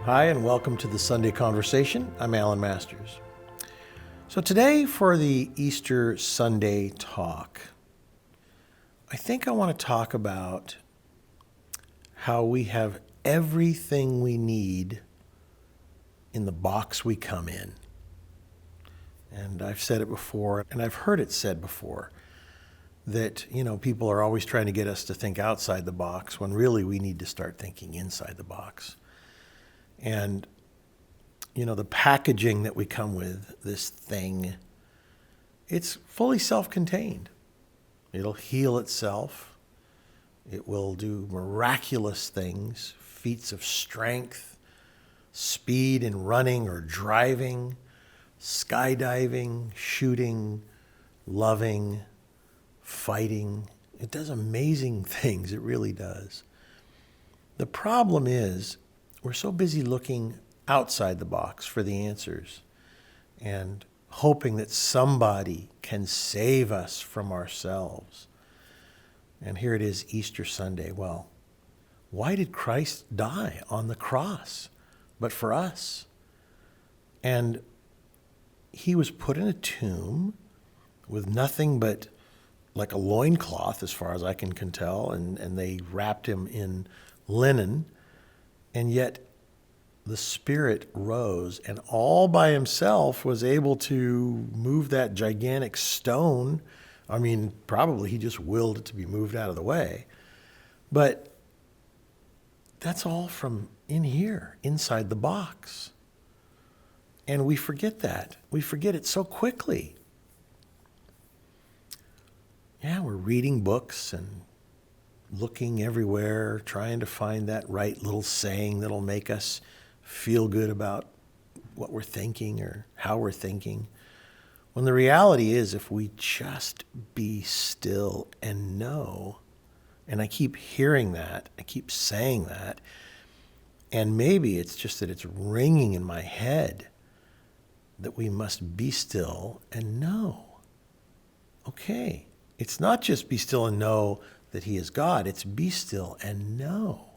Hi, and welcome to the Sunday Conversation. I'm Alan Masters. So today for the Easter Sunday talk, I think I want to talk about how we have everything we need in the box we come in. And I've said it before, and I've heard it said before, that, people are always trying to get us to think outside the box when really we need to start thinking inside the box. And, the packaging that we come with, this thing, it's fully self-contained. It'll heal itself. It will do miraculous things, feats of strength, speed in running or driving, skydiving, shooting, loving, fighting. It does amazing things. It really does. The problem is we're so busy looking outside the box for the answers and hoping that somebody can save us from ourselves. And here it is, Easter Sunday. Well, why did Christ die on the cross but for us? And he was put in a tomb with nothing but like a loincloth, as far as I can tell, and they wrapped him in linen, and yet the Spirit rose and all by himself was able to move that gigantic stone. I mean, probably he just willed it to be moved out of the way. But that's all from in here, inside the box. And we forget that. We forget it so quickly. Yeah, we're reading books and looking everywhere, trying to find that right little saying that'll make us feel good about what we're thinking or how we're thinking. When the reality is, if we just be still and know, and I keep hearing that, I keep saying that, and maybe it's just that it's ringing in my head that we must be still and know. Okay, it's not just be still and know that he is God, it's be still and know,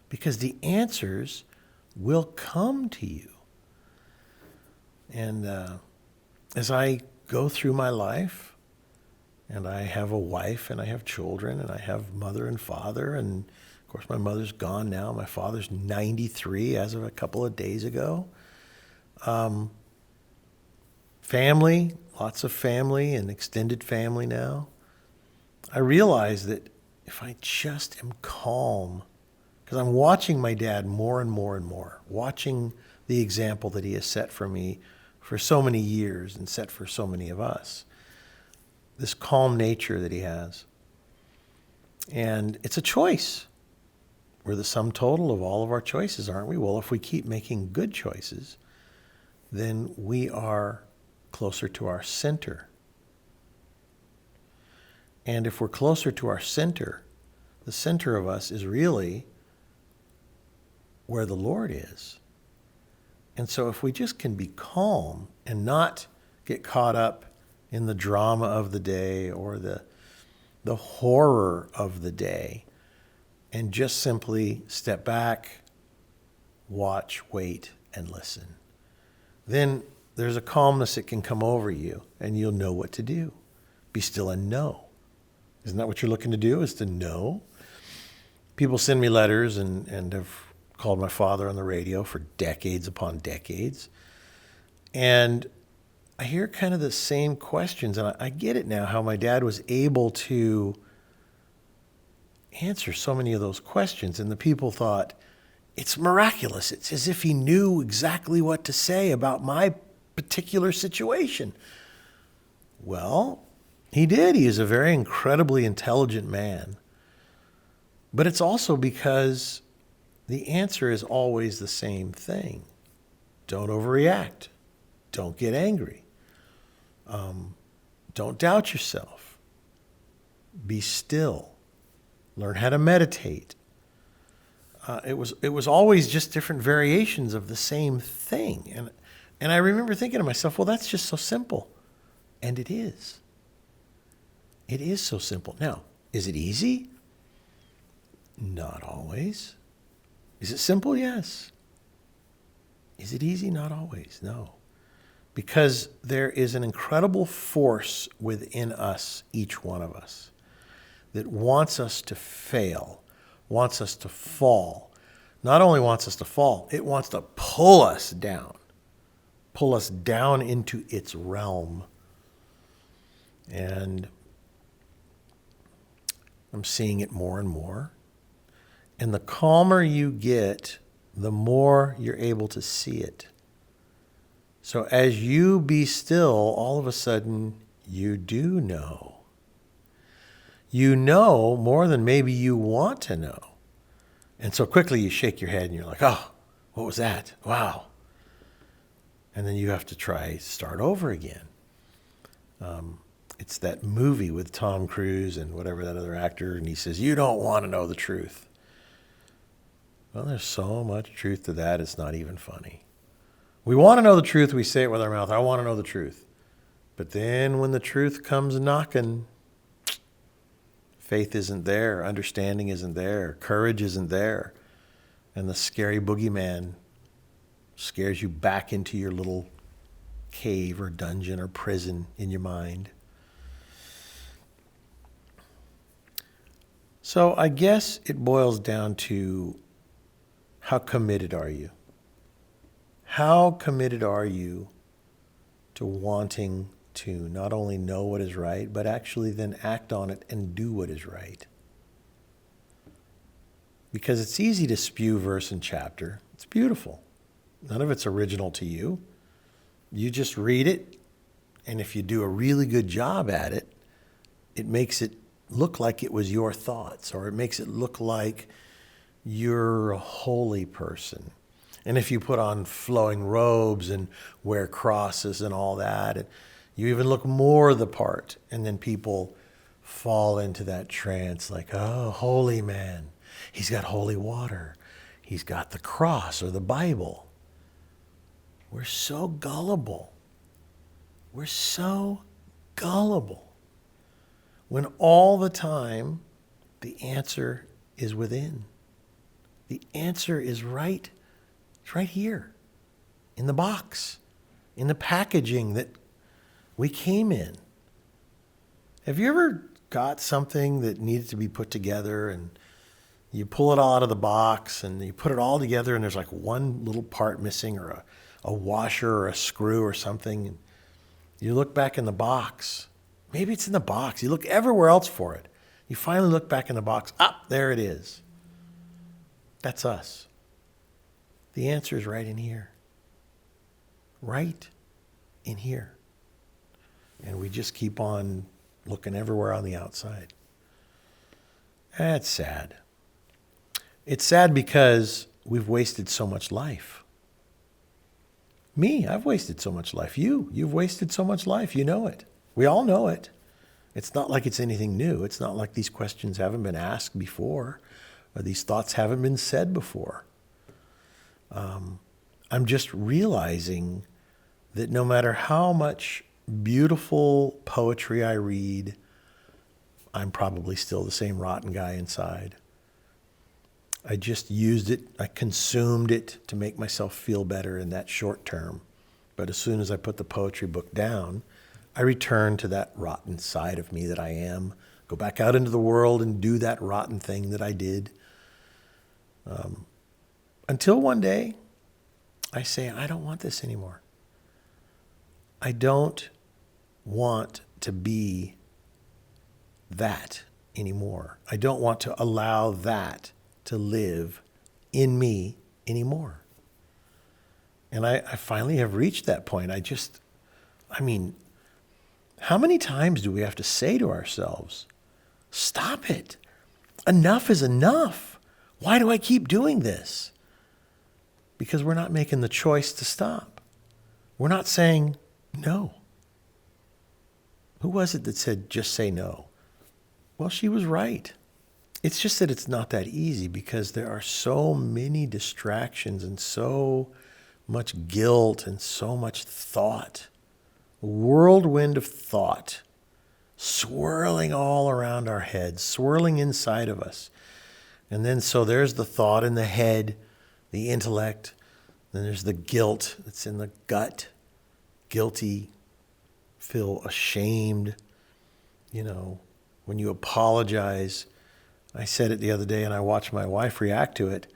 because the answers will come to you. And as I go through my life, and I have a wife, and I have children, and I have mother and father, and of course my mother's gone now. My father's 93 as of a couple of days ago. Family, lots of family and extended family now. I realize that if I just am calm, because I'm watching my dad more and more and more, watching the example that he has set for me for so many years and set for so many of us, this calm nature that he has. And it's a choice. We're the sum total of all of our choices, aren't we? Well, if we keep making good choices, then we are closer to our center. And if we're closer to our center, the center of us is really where the Lord is. And so if we just can be calm and not get caught up in the drama of the day or the horror of the day, and just simply step back, watch, wait, and listen, then there's a calmness that can come over you and you'll know what to do. Be still and know. Isn't that what you're looking to do, is to know? People send me letters and have called my father on the radio for decades upon decades. And I hear kind of the same questions. And I get it now, how my dad was able to answer so many of those questions. And the people thought, it's miraculous. It's as if he knew exactly what to say about my particular situation. Well, he did. He is a very incredibly intelligent man. But it's also because the answer is always the same thing. Don't overreact. Don't get angry. Don't doubt yourself. Be still. Learn how to meditate. It was always just different variations of the same thing. And I remember thinking to myself, well, that's just so simple. And it is. It is so simple. Now, is it easy? Not always. Is it simple? Yes. Is it easy? Not always, no. Because there is an incredible force within us, each one of us, that wants us to fail, wants us to fall. Not only wants us to fall, it wants to pull us down into its realm. And I'm seeing it more and more. And the calmer you get, the more you're able to see it. So as you be still, all of a sudden, you do know. You know more than maybe you want to know. And so quickly you shake your head and you're like, oh, what was that? Wow. And then you have to start over again. It's that movie with Tom Cruise and whatever that other actor, and he says, you don't want to know the truth. Well, there's so much truth to that, it's not even funny. We want to know the truth, we say it with our mouth, I want to know the truth. But then when the truth comes knocking, faith isn't there, understanding isn't there, courage isn't there, and the scary boogeyman scares you back into your little cave or dungeon or prison in your mind. So I guess it boils down to how committed are you? How committed are you to wanting to not only know what is right, but actually then act on it and do what is right? Because it's easy to spew verse and chapter. It's beautiful. None of it's original to you. You just read it, and if you do a really good job at it, it makes it look like it was your thoughts, or it makes it look like you're a holy person. And if you put on flowing robes and wear crosses and all that, you even look more the part, and then people fall into that trance like, oh, holy man. He's got holy water. He's got the cross or the Bible. We're so gullible. We're so gullible. When all the time the answer is within. The answer is right. It's right here in the box, in the packaging that we came in. Have you ever got something that needed to be put together and you pull it all out of the box and you put it all together and there's like one little part missing, or a washer or a screw or something? And you look back in the box. Maybe it's in the box. You look everywhere else for it. You finally look back in the box. Ah, there it is. That's us. The answer is right in here. Right in here. And we just keep on looking everywhere on the outside. That's sad. It's sad because we've wasted so much life. Me, I've wasted so much life. You've wasted so much life. You know it. We all know it. It's not like it's anything new. It's not like these questions haven't been asked before, or these thoughts haven't been said before. I'm just realizing that no matter how much beautiful poetry I read, I'm probably still the same rotten guy inside. I just used it, I consumed it to make myself feel better in that short term. But as soon as I put the poetry book down, I return to that rotten side of me that I am, go back out into the world and do that rotten thing that I did. Until one day, I say, I don't want this anymore. I don't want to be that anymore. I don't want to allow that to live in me anymore. And I finally have reached that point. How many times do we have to say to ourselves, stop it. Enough is enough. Why do I keep doing this? Because we're not making the choice to stop. We're not saying no. Who was it that said, just say no? Well, she was right. It's just that it's not that easy because there are so many distractions and so much guilt and so much thought. A whirlwind of thought swirling all around our heads, swirling inside of us. And then so there's the thought in the head, the intellect, Then there's the guilt that's in the gut. Guilty, feel ashamed. When you apologize. I said it the other day, and I watched my wife react to it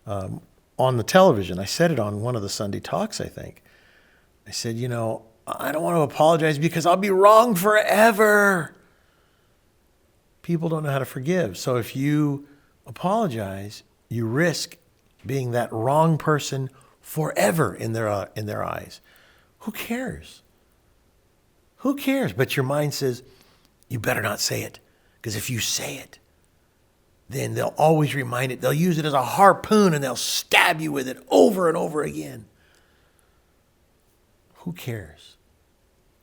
on the television. I said it on one of the Sunday talks, I think. I said, I don't want to apologize because I'll be wrong forever. People don't know how to forgive. So if you apologize, you risk being that wrong person forever in their eyes. Who cares? Who cares? But your mind says, you better not say it. Because if you say it, then they'll always remind it. They'll use it as a harpoon and they'll stab you with it over and over again. Who cares?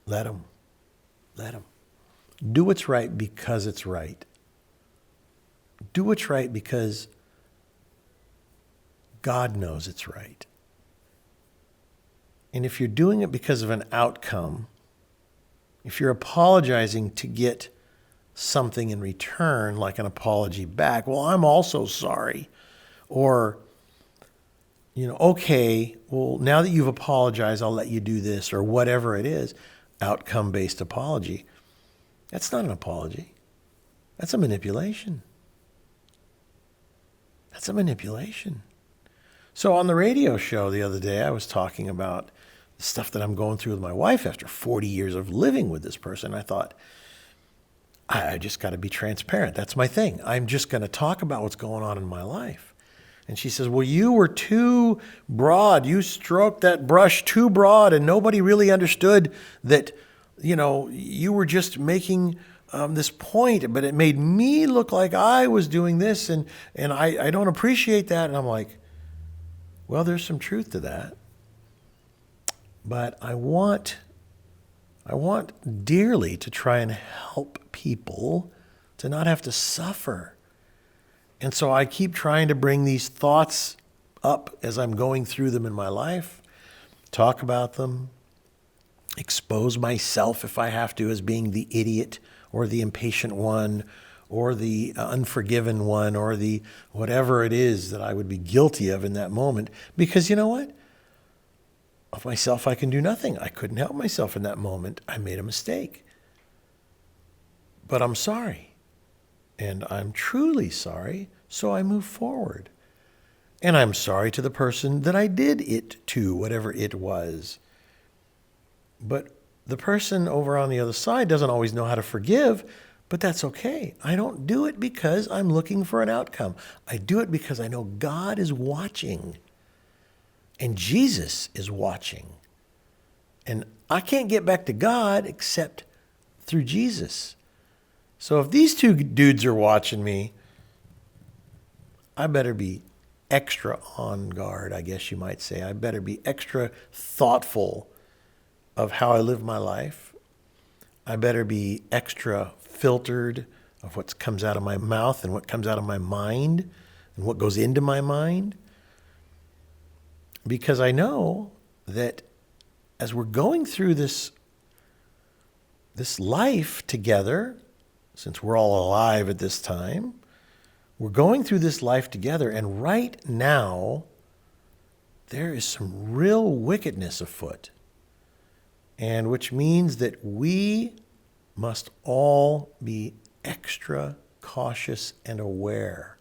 Let them. Let them. Do what's right because it's right. Do what's right because God knows it's right. And if you're doing it because of an outcome, if you're apologizing to get something in return, like an apology back, well, I'm also sorry. Or, okay, well, now that you've apologized, I'll let you do this, or whatever it is, outcome-based apology. That's not an apology. That's a manipulation. That's a manipulation. So on the radio show the other day, I was talking about the stuff that I'm going through with my wife after 40 years of living with this person. I thought, I just got to be transparent. That's my thing. I'm just going to talk about what's going on in my life. And she says, well, you were too broad. You stroked that brush too broad, and nobody really understood that, you were just making this point, but it made me look like I was doing this, and I don't appreciate that. And I'm like, well, there's some truth to that. But I want dearly to try and help people to not have to suffer. And so I keep trying to bring these thoughts up as I'm going through them in my life, talk about them, expose myself if I have to as being the idiot or the impatient one or the unforgiven one or the whatever it is that I would be guilty of in that moment. Because you know what? Of myself, I can do nothing. I couldn't help myself in that moment. I made a mistake. But I'm sorry. And I'm truly sorry, so I move forward. And I'm sorry to the person that I did it to, whatever it was. But the person over on the other side doesn't always know how to forgive, but that's okay. I don't do it because I'm looking for an outcome. I do it because I know God is watching. And Jesus is watching. And I can't get back to God except through Jesus. So if these two dudes are watching me, I better be extra on guard, I guess you might say. I better be extra thoughtful of how I live my life. I better be extra filtered of what comes out of my mouth and what comes out of my mind and what goes into my mind. Because I know that as we're going through this life together, since we're all alive at this time, we're going through this life together, and right now, there is some real wickedness afoot. And which means that we must all be extra cautious and aware.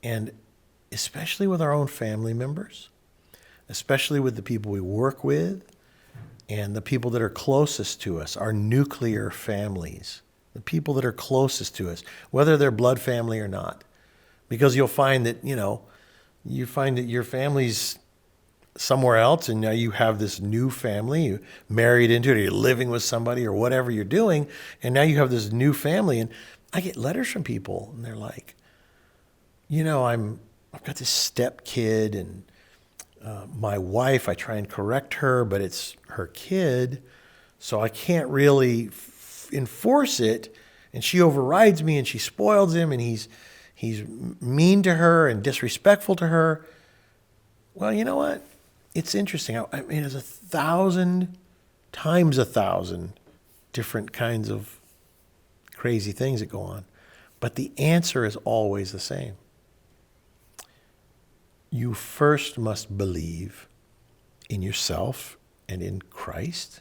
And especially with our own family members, especially with the people we work with, and the people that are closest to us, our nuclear families, the people that are closest to us, whether they're blood family or not. Because you'll find that, you find that your family's somewhere else, and now you have this new family, you married into it, or you're living with somebody, or whatever you're doing, and now you have this new family. And I get letters from people, and they're like, I've got this step kid, and my wife, I try and correct her, but it's her kid, so I can't really enforce it, and she overrides me, and she spoils him, and he's mean to her and disrespectful to her. Well, you know what? It's interesting. I mean, there's 1,000 times 1,000 different kinds of crazy things that go on, but the answer is always the same. You first must believe in yourself and in Christ.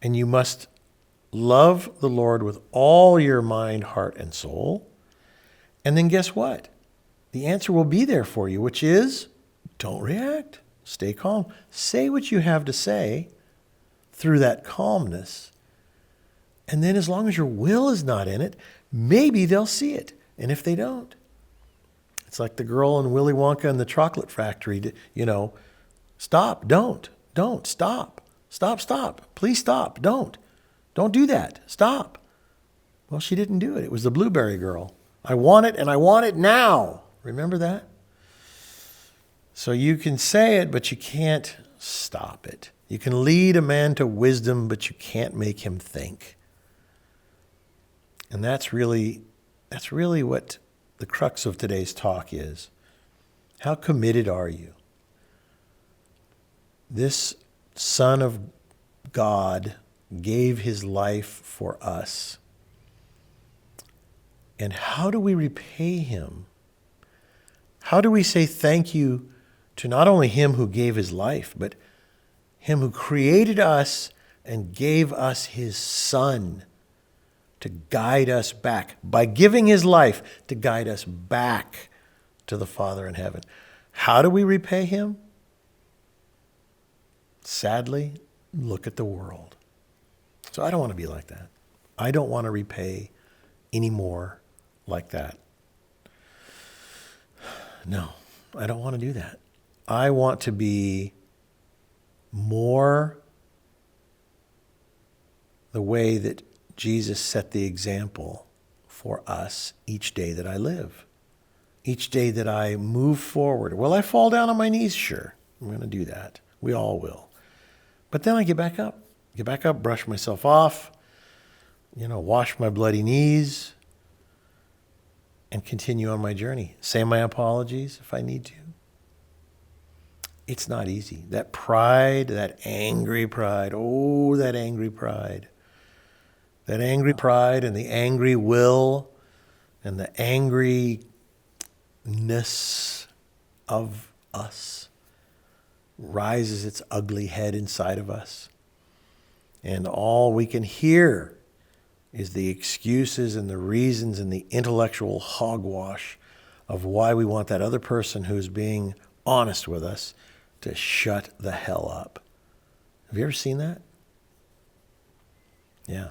And you must love the Lord with all your mind, heart, and soul. And then guess what? The answer will be there for you, which is don't react. Stay calm. Say what you have to say through that calmness. And then as long as your will is not in it, maybe they'll see it. And if they don't, it's like the girl in Willy Wonka and the Chocolate Factory, stop, don't, stop, please stop, don't do that, stop. Well, she didn't do it. It was the blueberry girl. I want it and I want it now. Remember that? So you can say it, but you can't stop it. You can lead a man to wisdom, but you can't make him think. And that's really what the crux of today's talk is. How committed are you? This Son of God gave his life for us. And how do we repay him? How do we say thank you to not only him who gave his life, but him who created us and gave us his Son to guide us back, by giving his life to guide us back to the Father in heaven? How do we repay him? Sadly, look at the world. So I don't want to be like that. I don't want to repay anymore like that. No, I don't want to do that. I want to be more the way that Jesus set the example for us each day that I live. Each day that I move forward. Will I fall down on my knees? Sure, I'm going to do that. We all will. But then I get back up. Brush myself off, wash my bloody knees, and continue on my journey. Say my apologies if I need to. It's not easy. That pride, that angry pride, that angry pride. That angry pride and the angry will and the angriness of us rises its ugly head inside of us. And all we can hear is the excuses and the reasons and the intellectual hogwash of why we want that other person who's being honest with us to shut the hell up. Have you ever seen that? Yeah.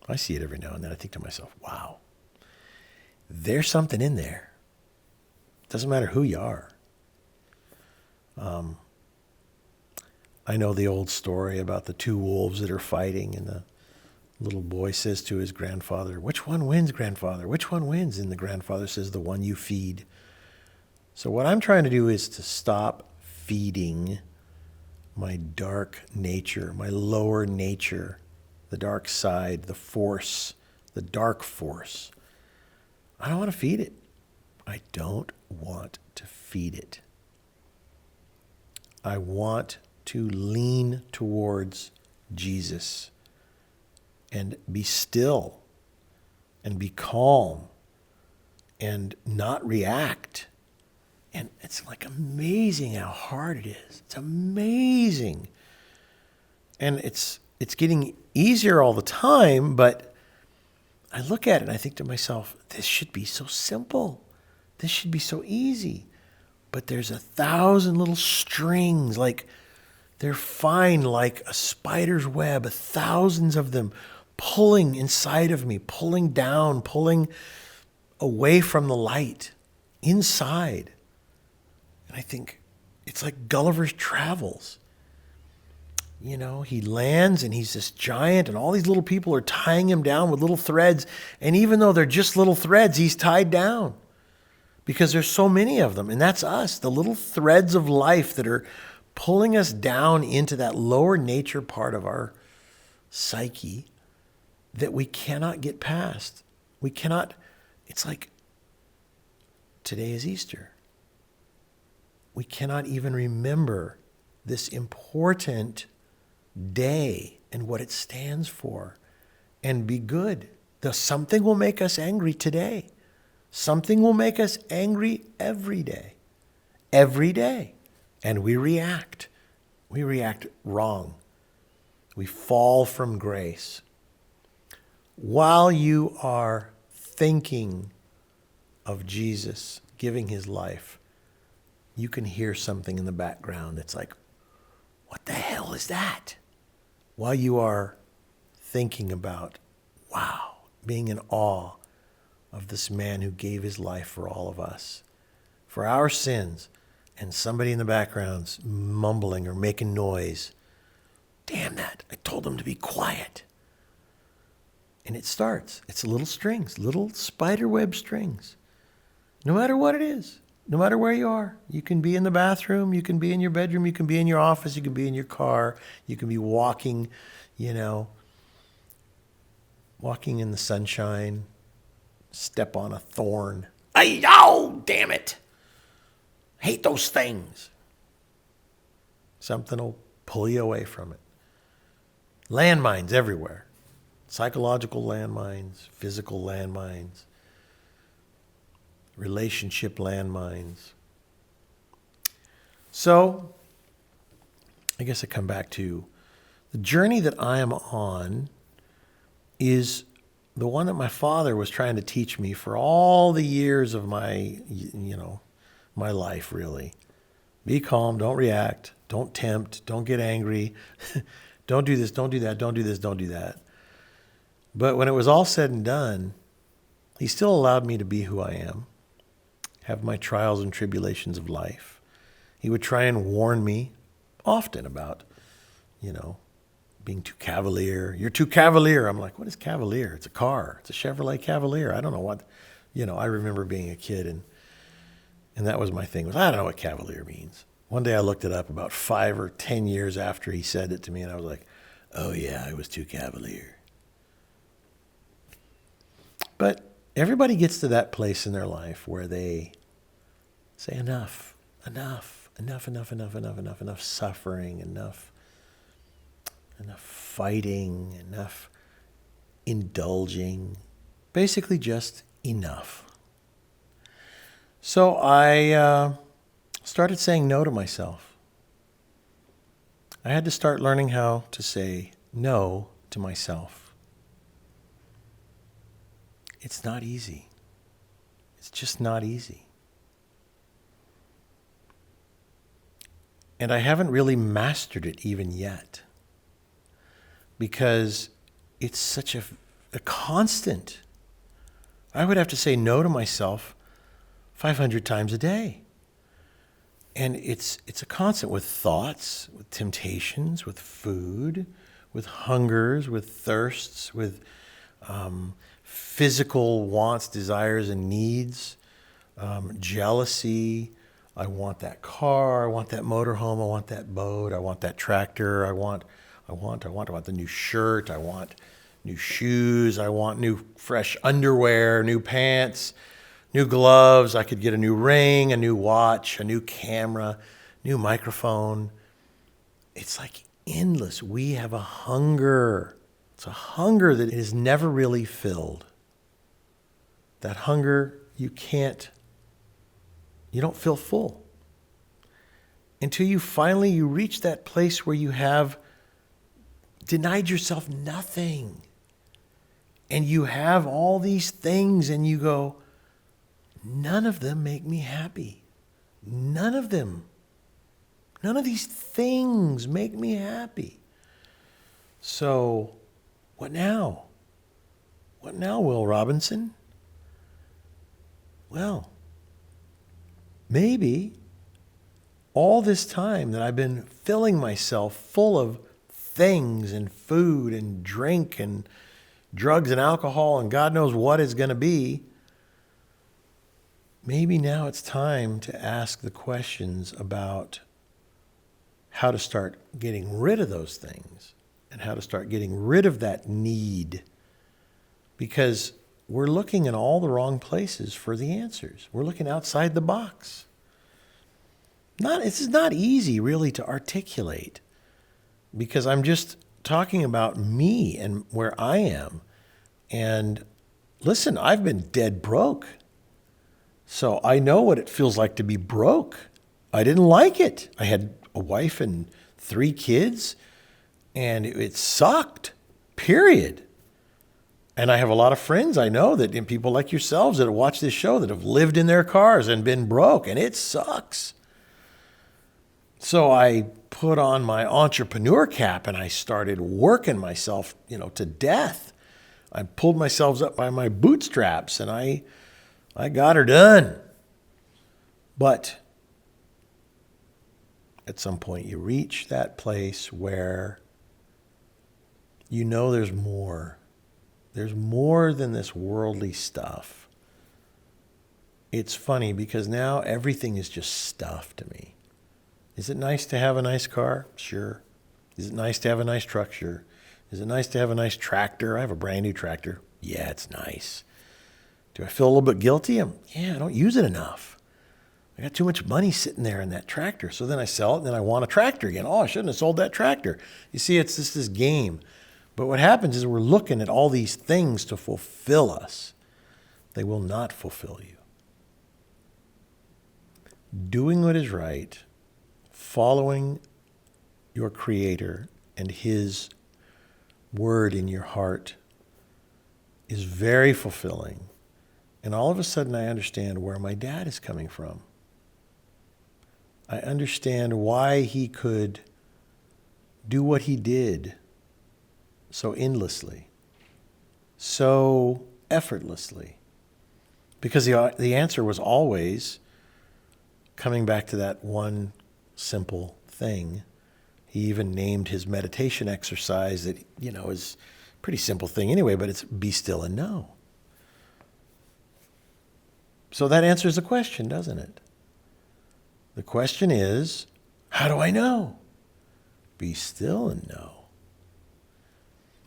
I see it every now and then. I think to myself, wow, there's something in there. Doesn't matter who you are. I know the old story about the two wolves that are fighting, and the little boy says to his grandfather, "Which one wins, grandfather? Which one wins?" And the grandfather says, "The one you feed." So what I'm trying to do is to stop feeding my dark nature, my lower nature, the dark side, the force, the dark force. I don't want to feed it. I don't want to feed it. I want to lean towards Jesus and be still and be calm and not react. And it's like amazing how hard it is. It's amazing. And it's getting easier all the time, but I look at it and I think to myself, this should be so simple. This should be so easy. But there's 1,000 little strings, like they're fine like a spider's web, thousands of them pulling inside of me, pulling down, pulling away from the light, inside. And I think it's like Gulliver's Travels. He lands and he's this giant and all these little people are tying him down with little threads. And even though they're just little threads, he's tied down because there's so many of them. And that's us, the little threads of life that are pulling us down into that lower nature part of our psyche that we cannot get past. We cannot, it's like today is Easter. We cannot even remember this important day and what it stands for and be good. Something will make us angry today. Something will make us angry every day. every day. And we react. We react wrong. We fall from grace. While you are thinking of Jesus giving his life, you can hear something in the background that's like, what the hell is that? While you are thinking about, wow, being in awe of this man who gave his life for all of us, for our sins, and somebody in the background's mumbling or making noise. Damn that, I told him to be quiet. And it starts. It's little strings, little spiderweb strings. No matter what it is, no matter where you are. You can be in the bathroom, you can be in your bedroom, you can be in your office, you can be in your car, you can be walking, walking in the sunshine, step on a thorn. Oh, damn it. Hate those things. Something will pull you away from it. Landmines everywhere. Psychological landmines, physical landmines, relationship landmines. So, I guess I come back to the journey that I am on is the one that my father was trying to teach me for all the years of my, my life, really. Be calm, don't react, don't tempt, don't get angry, don't do this, don't do that, don't do this, don't do that. But when it was all said and done, he still allowed me to be who I am, have my trials and tribulations of life. He would try and warn me often about, being too cavalier. You're too cavalier. I'm like, what is cavalier? It's a car. It's a Chevrolet Cavalier. I don't know what, I remember being a kid and that was my thing. I don't know what cavalier means. One day I looked it up about 5 or 10 years after he said it to me and I was like, oh yeah, I was too cavalier. But everybody gets to that place in their life where they say enough suffering, enough fighting, enough indulging, basically just enough. So I started saying no to myself. I had to start learning how to say no to myself. It's not easy. It's just not easy. And I haven't really mastered it even yet because it's such a constant. I would have to say no to myself 500 times a day. And it's a constant with thoughts, with temptations, with food, with hungers, with thirsts, with physical wants, desires, and needs, jealousy. I want that car. I want that motorhome. I want that boat. I want that tractor. I want the new shirt. I want new shoes. I want new fresh underwear, new pants, new gloves. I could get a new ring, a new watch, a new camera, new microphone. It's like endless. We have a hunger. It's a hunger that is never really filled. That hunger, you don't feel full. Until you finally reach that place where you have denied yourself nothing. And you have all these things and you go, none of them make me happy. None of them. None of these things make me happy. So, what now? What now, Will Robinson? Well, maybe all this time that I've been filling myself full of things and food and drink and drugs and alcohol and God knows what it's going to be, maybe now it's time to ask the questions about how to start getting rid of those things and how to start getting rid of that need. Because we're looking in all the wrong places for the answers. We're looking outside the box. It's not easy really to articulate because I'm just talking about me and where I am. And listen, I've been dead broke. So I know what it feels like to be broke. I didn't like it. I had a wife and 3 kids, and it sucked, period. And I have a lot of friends I know that, and people like yourselves that have watched this show that have lived in their cars and been broke, and it sucks. So I put on my entrepreneur cap and I started working myself, to death. I pulled myself up by my bootstraps and I got her done. But at some point you reach that place where there's more. There's more than this worldly stuff. It's funny because now everything is just stuff to me. Is it nice to have a nice car? Sure. Is it nice to have a nice truck? Sure. Is it nice to have a nice tractor? I have a brand new tractor. Yeah, it's nice. Do I feel a little bit guilty? I don't use it enough. I got too much money sitting there in that tractor. So then I sell it and then I want a tractor again. Oh, I shouldn't have sold that tractor. You see, it's just this game. But what happens is we're looking at all these things to fulfill us. They will not fulfill you. Doing what is right, following your Creator and His word in your heart is very fulfilling. And all of a sudden I understand where my dad is coming from. I understand why he could do what he did so endlessly, so effortlessly. Because the answer was always coming back to that one simple thing. He even named his meditation exercise that, is a pretty simple thing anyway, but it's be still and know. So that answers the question, doesn't it? The question is, how do I know? Be still and know.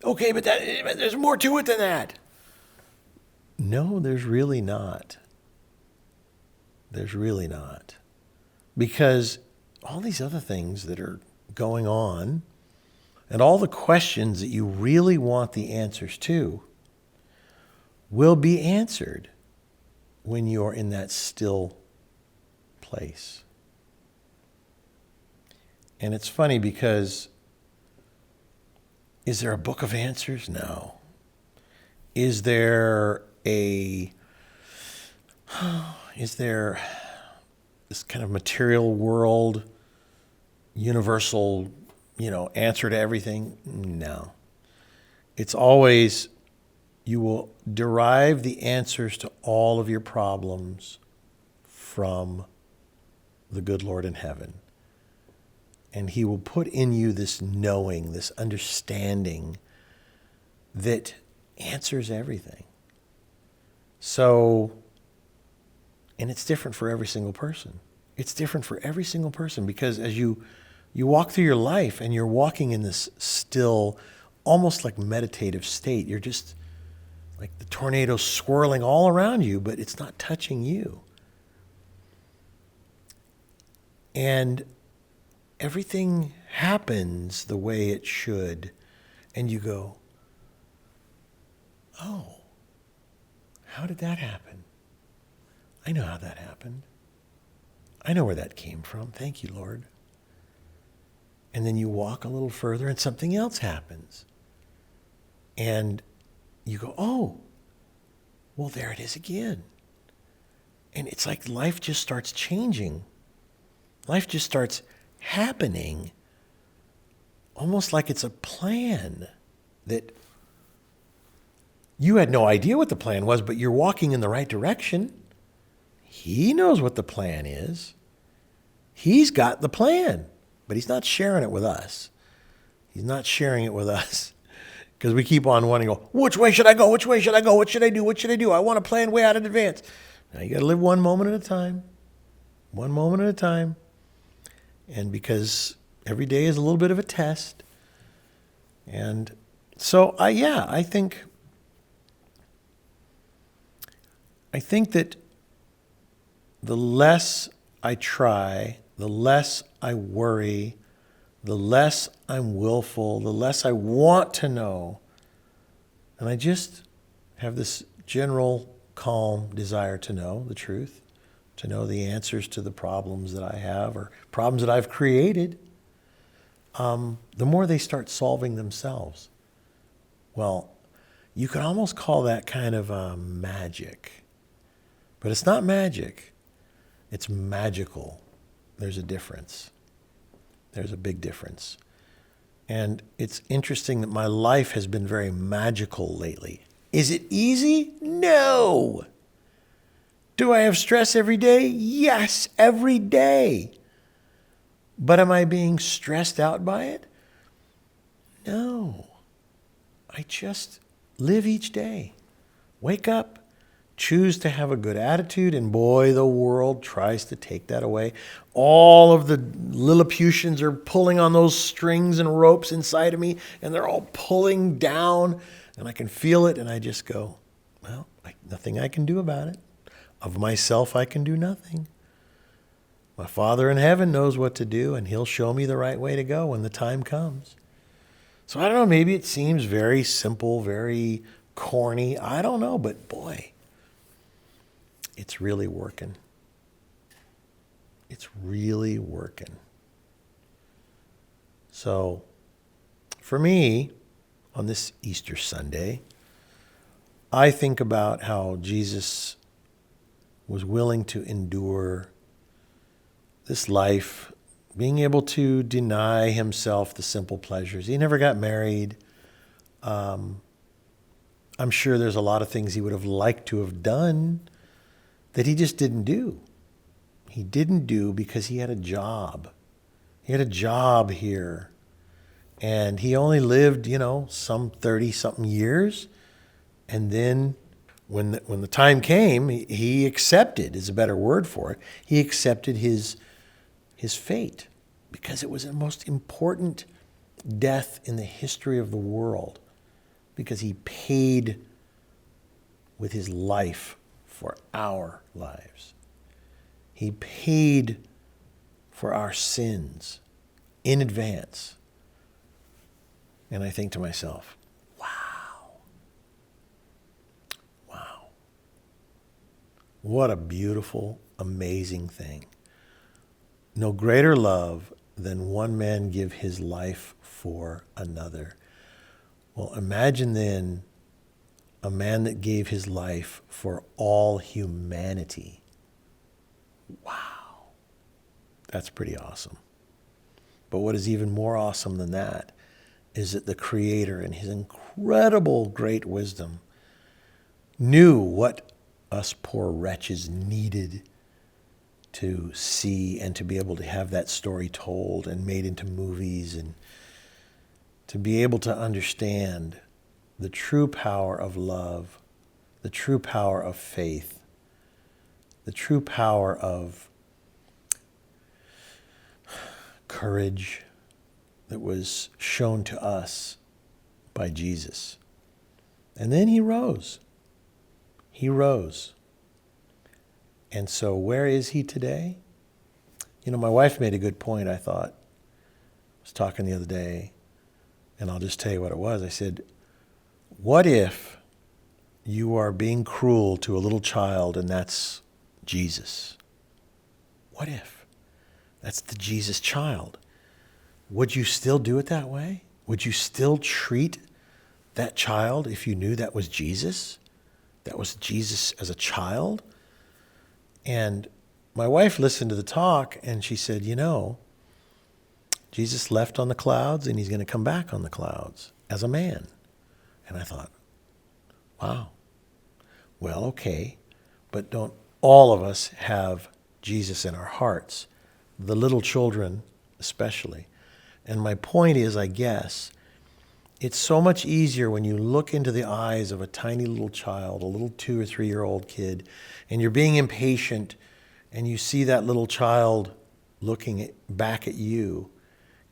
Okay, but there's more to it than that. No, there's really not. There's really not. Because all these other things that are going on and all the questions that you really want the answers to will be answered when you're in that still place. And it's funny because is there a book of answers? No. Is there this kind of material world, universal, answer to everything? No. It's always, you will derive the answers to all of your problems from the good Lord in heaven. And He will put in you this knowing, this understanding that answers everything. So, and it's different for every single person. It's different for every single person because as you walk through your life and you're walking in this still, almost like meditative state, you're just like the tornado swirling all around you, but it's not touching you. And everything happens the way it should. And you go, oh, how did that happen? I know how that happened. I know where that came from. Thank you, Lord. And then you walk a little further and something else happens. And you go, oh, well, there it is again. And it's like life just starts changing. Life just starts happening, almost like it's a plan that you had no idea what the plan was, but you're walking in the right direction. He knows what the plan is. He's got the plan, but He's not sharing it with us. He's not sharing it with us because we keep on wanting to go, which way should I go? Which way should I go? What should I do? What should I do? I want to plan way out in advance. Now you got to live one moment at a time. One moment at a time. And because every day is a little bit of a test. And so, I think that the less I try, the less I worry, the less I'm willful, the less I want to know. And I just have this general calm desire to know the truth. to know the answers to the problems that I have or problems that I've created, the more they start solving themselves. Well, you could almost call that kind of magic. But it's not magic. It's magical. There's a difference. There's a big difference. And it's interesting that my life has been very magical lately. Is it easy? No. Do I have stress every day? Yes, every day. But am I being stressed out by it? No. I just live each day. Wake up, choose to have a good attitude, and boy, the world tries to take that away. All of the Lilliputians are pulling on those strings and ropes inside of me, and they're all pulling down, and I can feel it, and I just go, well, nothing I can do about it. Of myself, I can do nothing. My Father in heaven knows what to do, and he'll show me the right way to go when the time comes. So I don't know, maybe it seems very simple, very corny. I don't know, but boy, it's really working. It's really working. So for me, on this Easter Sunday, I think about how Jesus was willing to endure this life, being able to deny himself the simple pleasures. He never got married. I'm sure there's a lot of things he would have liked to have done that he just didn't do. He didn't do because he had a job. He had a job here. And he only lived, some 30-something years. And then when the time came, he accepted, is a better word for it, he accepted his fate because it was the most important death in the history of the world because he paid with his life for our lives. He paid for our sins in advance. And I think to myself, wow, what a beautiful, amazing thing. No greater love than one man give his life for another. Well, imagine then a man that gave his life for all humanity. Wow. That's pretty awesome. But what is even more awesome than that is that the Creator, in his incredible great wisdom, knew what us poor wretches needed to see and to be able to have that story told and made into movies and to be able to understand the true power of love, the true power of faith, the true power of courage that was shown to us by Jesus. And then he rose. He rose. And so where is he today? My wife made a good point, I thought. I was talking the other day, and I'll just tell you what it was. I said, what if you are being cruel to a little child and that's Jesus? What if? That's the Jesus child. Would you still do it that way? Would you still treat that child if you knew that was Jesus? That was Jesus as a child? And my wife listened to the talk and she said, Jesus left on the clouds and he's going to come back on the clouds as a man. And I thought, wow, well, okay, but don't all of us have Jesus in our hearts? The little children especially. And my point is, I guess, it's so much easier when you look into the eyes of a tiny little child, a little 2 or 3-year-old kid, and you're being impatient, and you see that little child looking back at you.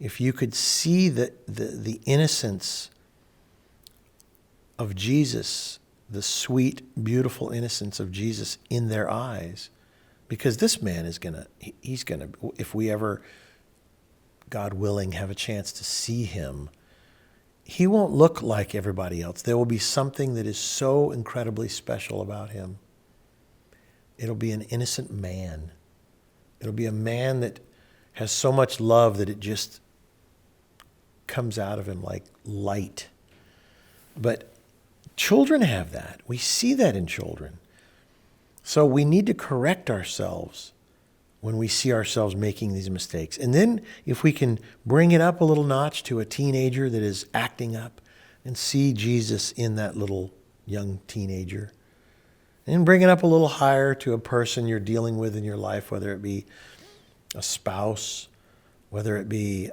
If you could see the innocence of Jesus, the sweet, beautiful innocence of Jesus in their eyes, because this man is he's gonna, if we ever, God willing, have a chance to see him, he won't look like everybody else. There will be something that is so incredibly special about him. It'll be an innocent man. It'll be a man that has so much love that it just comes out of him like light. But children have that. We see that in children. So we need to correct ourselves when we see ourselves making these mistakes. And then if we can bring it up a little notch to a teenager that is acting up and see Jesus in that little young teenager, and bring it up a little higher to a person you're dealing with in your life, whether it be a spouse, whether it be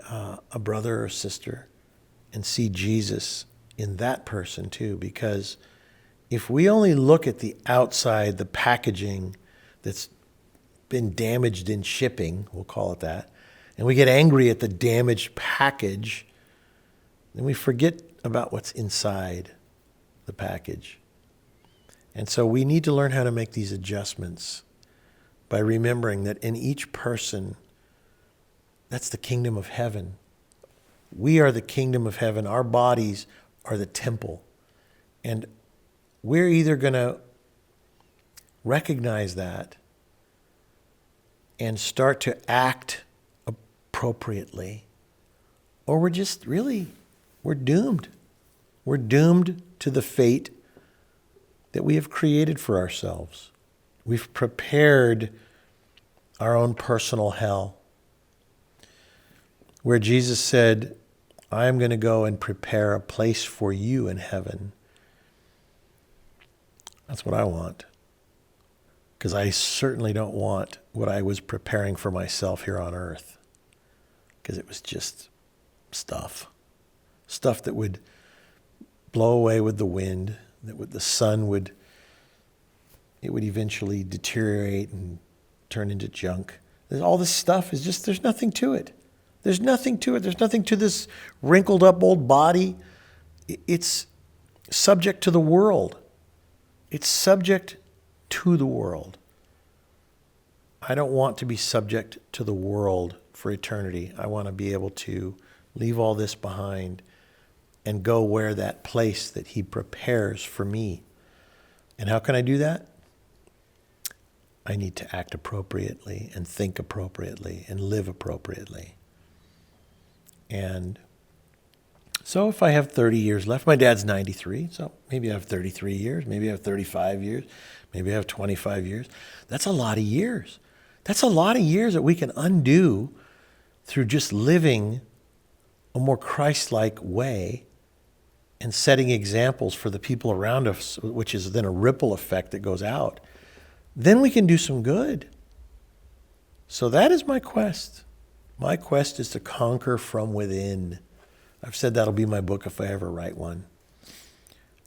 a brother or sister, and see Jesus in that person too. Because if we only look at the outside, the packaging that's been damaged in shipping, we'll call it that, and we get angry at the damaged package, then we forget about what's inside the package. And so we need to learn how to make these adjustments by remembering that in each person, that's the kingdom of heaven. We are the kingdom of heaven. Our bodies are the temple. And we're either going to recognize that and start to act appropriately, or we're just really, we're doomed. We're doomed to the fate that we have created for ourselves. We've prepared our own personal hell, where Jesus said, I am going to go and prepare a place for you in heaven. That's what I want. Because I certainly don't want what I was preparing for myself here on earth. Because it was just stuff. Stuff that would blow away with the wind, that the sun would eventually deteriorate and turn into junk. All this stuff is just, there's nothing to it. There's nothing to it. There's nothing to this wrinkled up old body. It's subject to the world. It's subject to the world. I don't want to be subject to the world for eternity. I want to be able to leave all this behind and go where that place that he prepares for me. And how can I do that? I need to act appropriately and think appropriately and live appropriately. And so if I have 30 years left, my dad's 93, so maybe I have 33 years, maybe I have 35 years, maybe I have 25 years. That's a lot of years. That's a lot of years that we can undo through just living a more Christ-like way and setting examples for the people around us, which is then a ripple effect that goes out. Then we can do some good. So that is my quest. My quest is to conquer from within. I've said that'll be my book if I ever write one.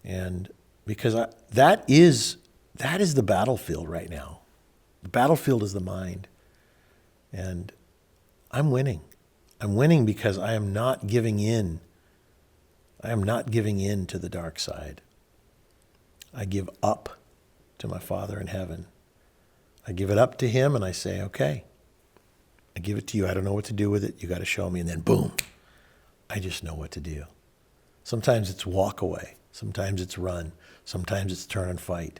And because that is the battlefield right now. The battlefield is the mind. And I'm winning. I'm winning because I am not giving in. I am not giving in to the dark side. I give up to my Father in heaven. I give it up to him and I say, okay, I give it to you. I don't know what to do with it. You got to show me. And then boom, I just know what to do. Sometimes it's walk away. Sometimes it's run. Sometimes it's turn and fight.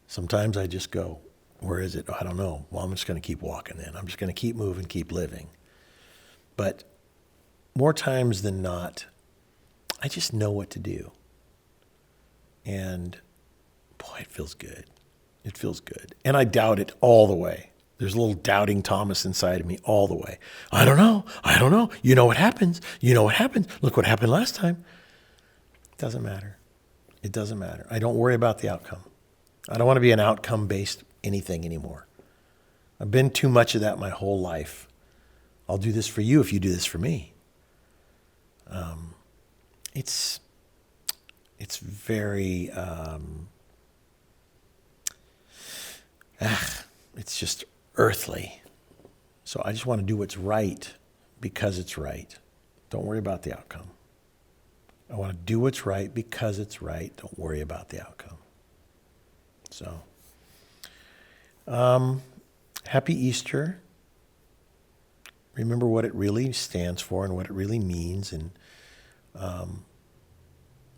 Sometimes I just go, where is it? I don't know. Well, I'm just going to keep walking then. I'm just going to keep moving, keep living. But more times than not, I just know what to do. And boy, it feels good. It feels good. And I doubt it all the way. There's a little doubting Thomas inside of me all the way. I don't know. I don't know. You know what happens. You know what happens. Look what happened last time. It doesn't matter. It doesn't matter. I don't worry about the outcome. I don't want to be an outcome-based anything anymore. I've been too much of that my whole life. I'll do this for you if you do this for me. It's very, it's just earthly. So I just want to do what's right because it's right. Don't worry about the outcome. I want to do what's right because it's right. Don't worry about the outcome. So, happy Easter. Remember what it really stands for and what it really means, and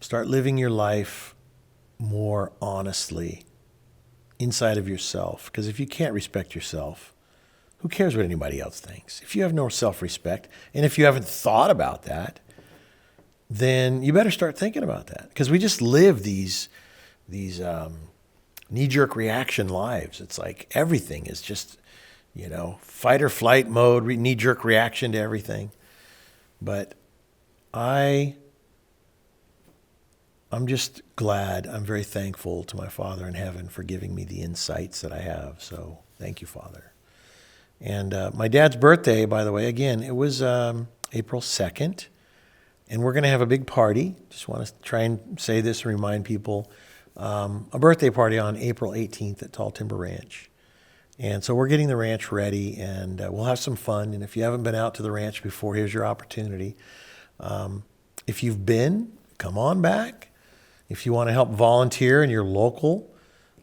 start living your life more honestly inside of yourself. Because if you can't respect yourself, who cares what anybody else thinks? If you have no self-respect, and if you haven't thought about that, then you better start thinking about that. Because we just live these knee-jerk reaction lives. It's like everything is just, fight or flight mode, knee-jerk reaction to everything. But I'm just glad, I'm very thankful to my Father in heaven for giving me the insights that I have. So thank you, Father. And my dad's birthday, by the way, again, it was April 2nd. And we're going to have a big party. Just want to try and say this and remind people. A birthday party on April 18th at Tall Timber Ranch. And so we're getting the ranch ready, and we'll have some fun. And if you haven't been out to the ranch before, here's your opportunity. If you've been, come on back. If you want to help volunteer and you're local,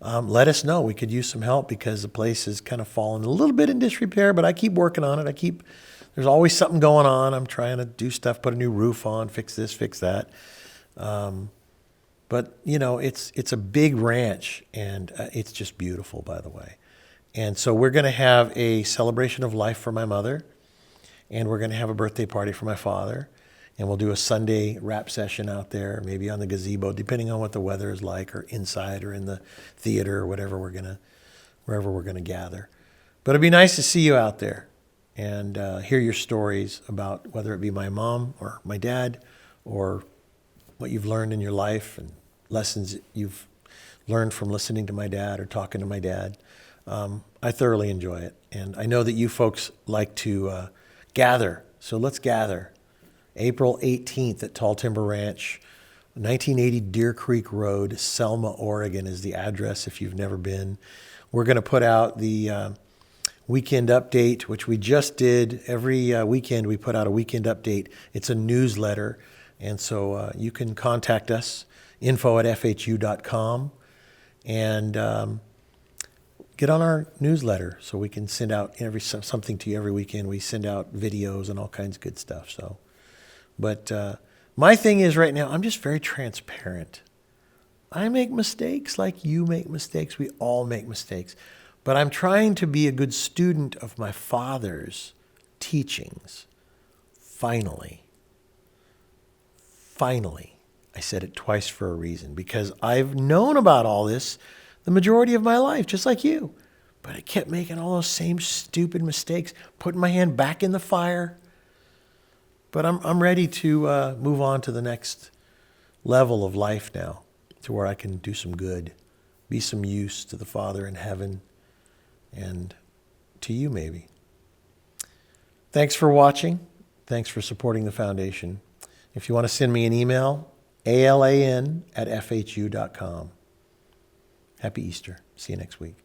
let us know. We could use some help because the place has kind of fallen a little bit in disrepair, but I keep working on it. There's always something going on. I'm trying to do stuff, put a new roof on, fix this, fix that. But, it's a big ranch, and it's just beautiful, by the way. And so we're going to have a celebration of life for my mother, and we're going to have a birthday party for my father, and we'll do a Sunday rap session out there, maybe on the gazebo, depending on what the weather is like, or inside, or in the theater, or wherever we're going to gather. But it'd be nice to see you out there and hear your stories about whether it be my mom or my dad, or what you've learned in your life and lessons you've learned from listening to my dad or talking to my dad. I thoroughly enjoy it. And I know that you folks like to gather. So let's gather. April 18th at Tall Timber Ranch, 1980 Deer Creek Road, Selma, Oregon is the address if you've never been. We're going to put out the weekend update, which we just did. Every weekend we put out a weekend update. It's a newsletter. And so you can contact us, info@fhu.com, and get on our newsletter so we can send out something to you every weekend. We send out videos and all kinds of good stuff. But my thing is right now, I'm just very transparent. I make mistakes like you make mistakes. We all make mistakes. But I'm trying to be a good student of my Father's teachings. Finally, I said it twice for a reason, because I've known about all this the majority of my life, just like you. But I kept making all those same stupid mistakes, putting my hand back in the fire. But I'm ready to move on to the next level of life now, to where I can do some good, be some use to the Father in heaven, and to you maybe. Thanks for watching. Thanks for supporting the foundation. If you want to send me an email, alan@fhu.com. Happy Easter. See you next week.